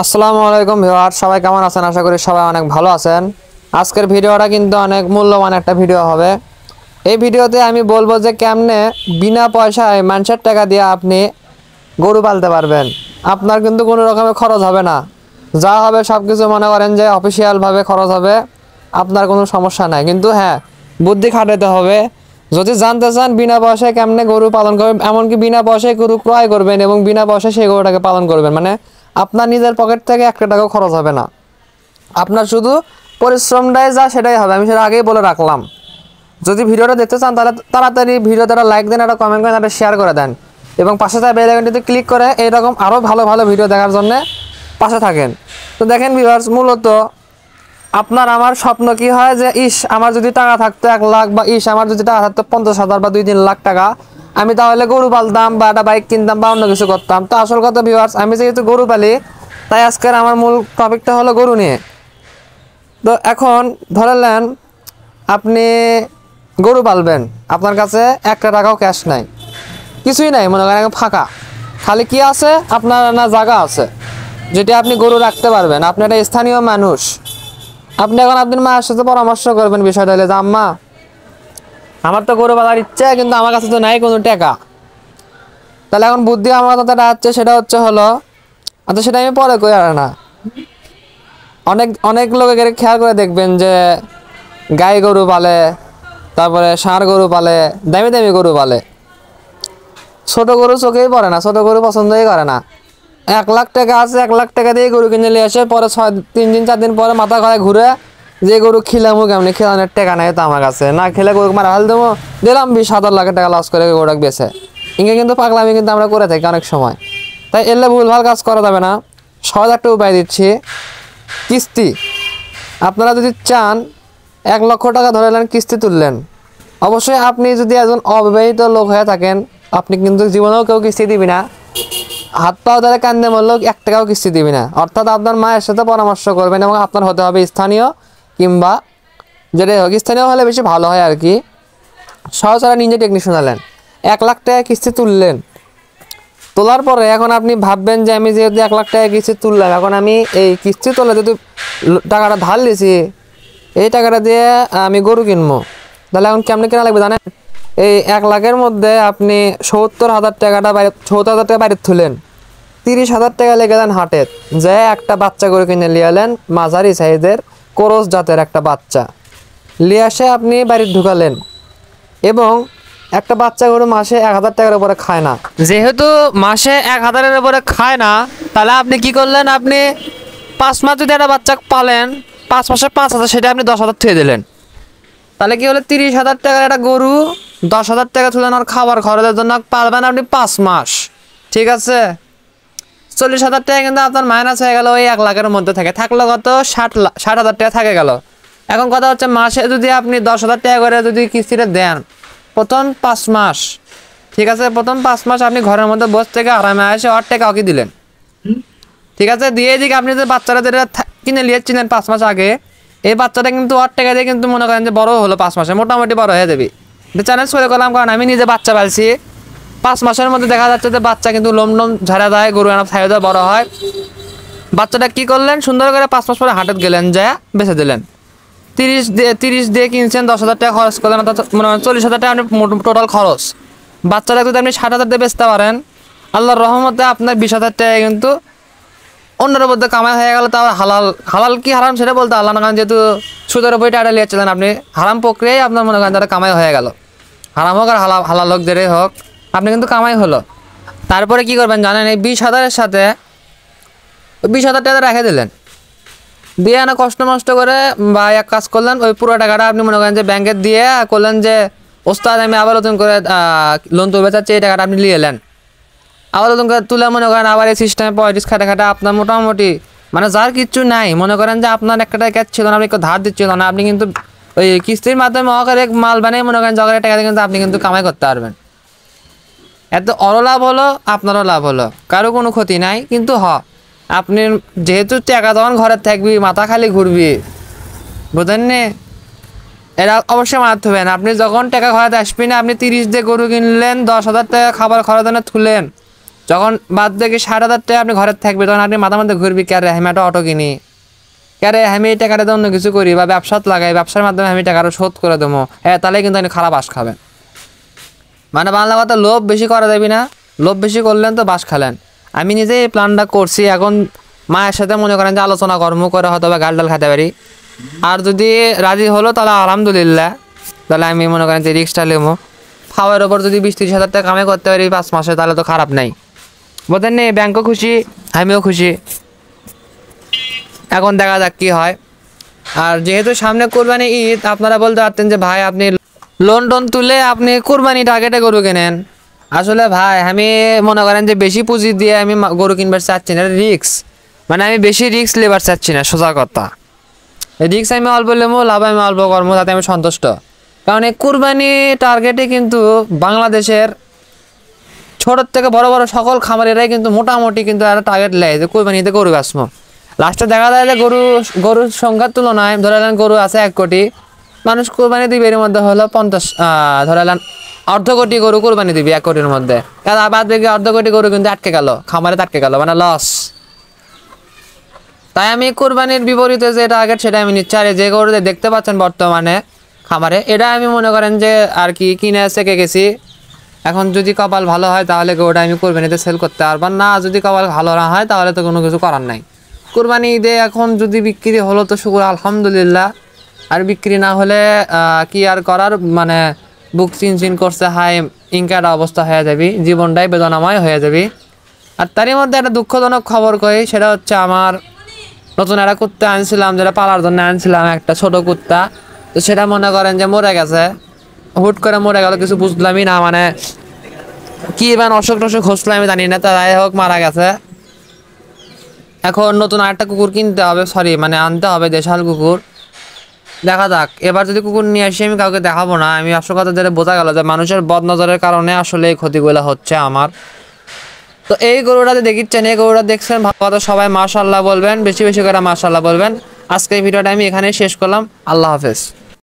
আসসালামু আলাইকুম ভিউয়ার, সবাই কেমন আছেন? আশা করি সবাই অনেক ভালো আছেন। আজকের ভিডিওটা কিন্তু অনেক মূল্যবান একটা ভিডিও হবে। এই ভিডিওতে আমি বলবো যে কেমনে বিনা পয়সায় মানুষের টাকা দিয়ে আপনি গরু পালতে পারবেন। আপনার কিন্তু কোনো রকমের খরচ হবে না, যা হবে সব কিছু মনে করেন যে অফিসিয়ালভাবে খরচ হবে, আপনার কোনো সমস্যা নাই। কিন্তু হ্যাঁ, বুদ্ধি খাটাতে হবে। যদি জানতে চান বিনা পয়সায় কেমনে গরু পালন করবেন, এমনকি বিনা পয়সায় গরু ক্রয় করবেন এবং বিনা পয়সায় সেই গরুটাকে পালন করবেন, মানে আপনার নিজের পকেট থেকে একটা টাকাও খরচ হবে না, আপনার শুধু পরিশ্রমটাই যা সেটাই হবে। আমি সেটা আগেই বলে রাখলাম। যদি ভিডিওটা দেখতে চান তাহলে তাড়াতাড়ি ভিডিওতে একটা লাইক দেন, একটা কমেন্ট করেন, একটা শেয়ার করে দেন এবং পাশে থাকা বেল আইকনটিতে ক্লিক করে এইরকম আরও ভালো ভালো ভিডিও দেখার জন্য পাশে থাকেন। তো দেখেন ভিউয়ার্স, মূলত আপনার আমার স্বপ্ন কি হয় যে আমার যদি টাকা থাকতো 1 লাখ, বা আমার যদি টাকা থাকতো 50,000 বা 2-3 লাখ টাকা, আমি তাহলে গরু পালতাম বা একটা বাইক কিনতাম বা অন্য কিছু করতাম। তো আসল কথা ভিউয়ার্স, আমি যেহেতু গরু পালি, তাই আজকের আমার মূল টপিকটা হলো গরু নিয়ে। তো এখন ধরে নেন আপনি গরু পালবেন, আপনার কাছে একটা টাকাও ক্যাশ নাই, কিছুই নাই, মনে করেন ফাঁকা। খালি কি আছে? আপনার না জায়গা আছে যেটা আপনি গরু রাখতে পারবেন। আপনি একটা স্থানীয় মানুষ, আপনি এখন আপনার মায়ের সাথে পরামর্শ করবেন বিষয়টা হলে যে আম্মা, আমার তো গরু পালার ইচ্ছা, কিন্তু আমার কাছে তো নাই কোনো টাকা। তাহলে এখন বুদ্ধি আমার কথাটা আছে, সেটা হলো আচ্ছা, সেটা আমি পরে কই আর না। অনেক অনেক লোকের খেয়াল করে দেখবেন যে গাই গরু পালে, তারপরে ষাঁড় গরু পালে, দামি দামি গরু পালে। ছোট গরু চোখেই পড়ে না, ছোট গরু পছন্দই করে না। 1 লাখ টাকা আছে, 1 লাখ টাকা দিয়ে গরু কিনে নিয়ে আসে, পরে 3 দিন 4 দিন পরে মাথা ঘাড়ে ঘুরে যে গরু খিলামু কেমনি, খিলানোর টাকা নেই তো আমার কাছে, না খেলে গরু মারা হাল দেবো, দিলাম 20-70 লাখ টাকা লস করে গরুটাকে বেছে। ইঙ্গে কিন্তু পাগলামি কিন্তু আমরা করে থাকি অনেক সময়। তাই এলে ভুলভাল কাজ করা যাবে না। সহজ একটা উপায় দিচ্ছি, কিস্তি। আপনারা যদি চান 1 লক্ষ টাকা ধরে নেন, কিস্তি তুললেন। অবশ্যই আপনি যদি একজন অবিবাহিত লোক হয়ে থাকেন, আপনি কিন্তু জীবনেও কেউ কিস্তি দিবি না, হাত পাও ধরে কান্দে মরলেও 1 টাকাও কিস্তি দিবি না। অর্থাৎ আপনার মায়ের সাথে পরামর্শ করবেন এবং আপনার হতে হবে স্থানীয়, কিংবা যেটাই হোক, স্থানীয় হলে বেশি ভালো হয় আর কি। সহজে নিজে টেকনিক শোনালেন, 1 লাখ টাকা কিস্তি তুললেন। তোলার পরে এখন আপনি ভাববেন যে আমি যেহেতু 1 লাখ টাকা কিস্তি তুললাম, এখন আমি এই কিস্তি তোলা যদি টাকাটা ধার লিছি, এই টাকাটা দিয়ে আমি গরু কিনবো। তাহলে এখন কেমনি কেনা লাগবে জানেন? এই 1 লাখের মধ্যে আপনি 70,000 টাকাটা 70,000 টাকা বাইরে তুলেন, 30,000 টাকা লেগে দেন হাটের, যে একটা বাচ্চা গরু কিনে নিয়ে এলেন, মাঝারি সাইজের কোরস জাতের একটা বাচ্চা নিয়ে আসে আপনি বাড়ি ঢুকালেন। এবং একটা বাচ্চা গরু মাসে 1,000 টাকার উপরে খায় না। যেহেতু মাসে 1,000-এর উপরে খায় না, তাহলে আপনি কি করলেন? আপনি 5 মাস যদি একটা বাচ্চা পালেন, 5 মাসে 5,000, সেটা আপনি 10,000 থুয়ে দিলেন। তাহলে কি হলো? 30,000 টাকার একটা গরু 10,000 টাকা তুলেন, আর খাবার খরচের জন্য পারবেন আপনি 5 মাস। ঠিক আছে, 40,000 টাকা কিন্তু আপনার মাইনাস হয়ে গেল ওই 1 লাখের মধ্যে থেকে। থাকলো কত? 60,000 টাকা থাকে গেল। এখন কথা হচ্ছে, মাসে যদি আপনি 10,000 টাকা করে যদি কিস্তিটা দেন প্রথম 5 মাস, ঠিক আছে, প্রথম 5 মাস আপনি ঘরের মধ্যে বসে থেকে আরামে আসে 8 টাকা ওকে দিলেন। ঠিক আছে, দিয়ে দিকে আপনি যে বাচ্চারা যেটা কিনে নিয়েছিলেন 5 মাস আগে, এই বাচ্চাটা কিন্তু 8 টাকা দিয়ে কিন্তু মনে করেন যে বড় হলো, 5 মাসে মোটামুটি বড় হয়ে যাবে। এটা চ্যালেঞ্জ করে করলাম, কারণ আমি নিজে বাচ্চা পালছি। 5 মাসের মধ্যে দেখা যাচ্ছে যে বাচ্চা কিন্তু লোম ঝাড়া দেয়, গরু আনা খাইয়ে দেয়, বড় হয়। বাচ্চাটা কি করলেন? সুন্দর করে 5 মাস পরে হাটে গেলেন, যা বেচে দিলেন। 30 দিয়ে কিনছেন, 10,000 টাকা খরচ করলেন, অর্থাৎ মনে হয় 40,000 টাকা আপনি টোটাল খরচ। বাচ্চাটা যদি আপনি 60,000 দিয়ে বেচতে পারেন, আল্লাহর রহমতে আপনার 20,000 টাকা কিন্তু অন্যের মধ্যে কামাই হয়ে গেল। তাও হালাল। হালাল কি হারাম সেটা বলতে আল্লাহ না, কারণ যেহেতু সুদের উপরে টাকা লিয়েছিলেন আপনি, হারাম প্রক্রিয়ায় আপনার মনে করেন তারা কামাই হয়ে গেল। হারাম হোক আর হালাল হোক, যেটাই হোক, আপনি কিন্তু কামাই হলো। তারপরে কি করবেন জানেন? এই 20,000-এর সাথে 20,000 টাকা রেখে দিলেন, দিয়ে না কষ্ট নষ্ট করে বা এক কাজ করলেন, ওই পুরো টাকাটা আপনি মনে করেন যে ব্যাংকে দিয়ে করলেন যে ওস্তাদ আমি আবার নতুন করে লোন তুলবে চাচ্ছি, এই টাকাটা আপনি নিয়ে এলেন। আবার নতুন করে তুলে মনে করেন আবার এই সিস্টেমে পলিটিক্স খাটা আপনার মোটামুটি, মানে যার কিচ্ছু নাই, মনে করেন যে আপনার একটা টাকা ছিল না, আপনি একটু ধার দিচ্ছিল না, আপনি কিন্তু ওই কিস্তির মাধ্যমে অকারে মাল বানিয়ে মনে করেন জগারের টাকা দিয়ে কিন্তু আপনি কিন্তু কামাই করতে পারবেন। এত অরো লাভ হলো, আপনারও লাভ হলো, কারো কোনো ক্ষতি নাই। কিন্তু আপনি যেহেতু টাকা যখন ঘরে থাকবি, মাথা খালি ঘুরবি, বুঝলেন নি? এরা অবশ্যই মারতে হবে না। আপনি যখন টাকা ঘরে আসবি না, আপনি 30 দিয়ে গরু কিনলেন, 10,000 টাকা খাবার খরচ তুলেন, যখন বাদ দেখি 60,000 টাকা আপনি ঘরে থাকবে, তখন আপনি মাথা মধ্যে ঘুরবি, ক্যারে আমি একটা অটো কিনি, ক্যারে আমি এই টাকাটা অন্য কিছু করি বা ব্যবসাত লাগাই, ব্যবসার মাধ্যমে আমি টাকাটা শোধ করে দেবো, হ্যাঁ তাহলে কিন্তু আপনি খারাপ বাস খাবেন। মানে বাংলা কথা, লোভ বেশি করা যাবি না, লোভ বেশি করলেন তো বাস খালেন। আমি নিজে এই প্ল্যানটা করছি, এখন মায়ের সাথে মনে করেন যে আলোচনা কর্ম করে হয়তো বা গাল ডাল খেতে পারি, আর যদি রাজি হলো তাহলে আলহামদুলিল্লাহ, তাহলে আমি মনে করেন যে রিক্সটা নেবো। খাওয়ার ওপর যদি 20-30 হাজার টাকা কামাই করতে পারি 5 মাসে, তাহলে তো খারাপ নাই, বোঝেন নি? ব্যাংকও খুশি, আমিও খুশি। এখন দেখা যাক কি হয়। আর যেহেতু সামনে কোরবানি ঈদ, আপনারা বলতে পারতেন যে ভাই আপনি লোন টোন তুলে আপনি কোরবানি টার্গেটে গরু কেনেন। আসলে ভাই আমি মনে করেন যে বেশি পুঁজি দিয়ে আমি গরু কিনবার চাচ্ছি না, রিক্স, মানে আমি বেশি রিক্স লেবার চাচ্ছি না, সোজা কথা। রিক্স আমি অল্প লেবো, লাভ আমি অল্প কর্ম, তাতে আমি সন্তুষ্ট। কারণ এই কোরবানি টার্গেটে কিন্তু বাংলাদেশের ছোটোর থেকে বড় বড় সকল খামারেরাই কিন্তু মোটামুটি কিন্তু একটা টার্গেট নেয় যে কোরবানিতে গরু বাঁচবো। লাস্টে দেখা যায় যে গরুর সংখ্যার তুলনায় ধরে নেন গরু আছে 1 কোটি, মানুষ কোরবানি দিবে এর মধ্যে হলো 50, ধরে নেন অর্ধ কোটি গরু কোরবানি দিবি 1 কোটির মধ্যে, কারণ বাদ দেখি অর্ধ কোটি গরু কিন্তু আটকে গেল, খামারে আটকে গেল, মানে লস। তাই আমি কোরবানির বিপরীতে যে টার্গেট সেটা আমি নিচ্ছি। আর যে গরুদের দেখতে পাচ্ছেন বর্তমানে খামারে, এটা আমি মনে করেন যে আর কি কিনে চেকে গেছি। এখন যদি কপাল ভালো হয় তাহলে গরুটা আমি কোরবানিতে সেল করতে পারবো, না যদি কপাল ভালো না হয় তাহলে তো কোনো কিছু করার নাই। কোরবানি ঈদে এখন যদি বিক্রি হলো তো শুকুর আলহামদুলিল্লাহ, আর বিক্রি না হলে কি আর করার, মানে বুক চিনচিন করছে, হাই ইনকাটা অবস্থা হয়ে যাবি, জীবনটাই বেদনাময় হয়ে যাবি। আর তারই মধ্যে একটা দুঃখজনক খবর কই, সেটা হচ্ছে আমার নতুন একটা কুত্তা আনছিলাম, যেটা পালার জন্য আনছিলাম, একটা ছোট কুত্তা, তো সেটা মনে করেন যে মরে গেছে, হুট করে মরে গেল, কিছু বুঝলামই না, মানে কি মানে অসুখ টসুখ হচ্ছিল আমি জানি না, তাই হোক মারা গেছে। এখন নতুন আরেকটা কুকুর কিনতে হবে, সরি মানে আনতে হবে, দেশাল কুকুর। দেখা যাক, এবার যদি কুকুর নিয়ে আসি আমি কাউকে দেখাবো না। আমি আসল কথা যেটা বোঝা গেল যে মানুষের বদনজরের কারণে আসলে এই ক্ষতিগুলো হচ্ছে আমার। তো এই গরুটাতে দেখিচ্ছেন, এই গরুটা দেখছেন, ভালো কথা, সবাই মাশাআল্লাহ বলবেন, বেশি বেশি করে মাশাআল্লাহ বলবেন। আজকে এই ভিডিওটা আমি এখানেই শেষ করলাম, আল্লাহ হাফেজ।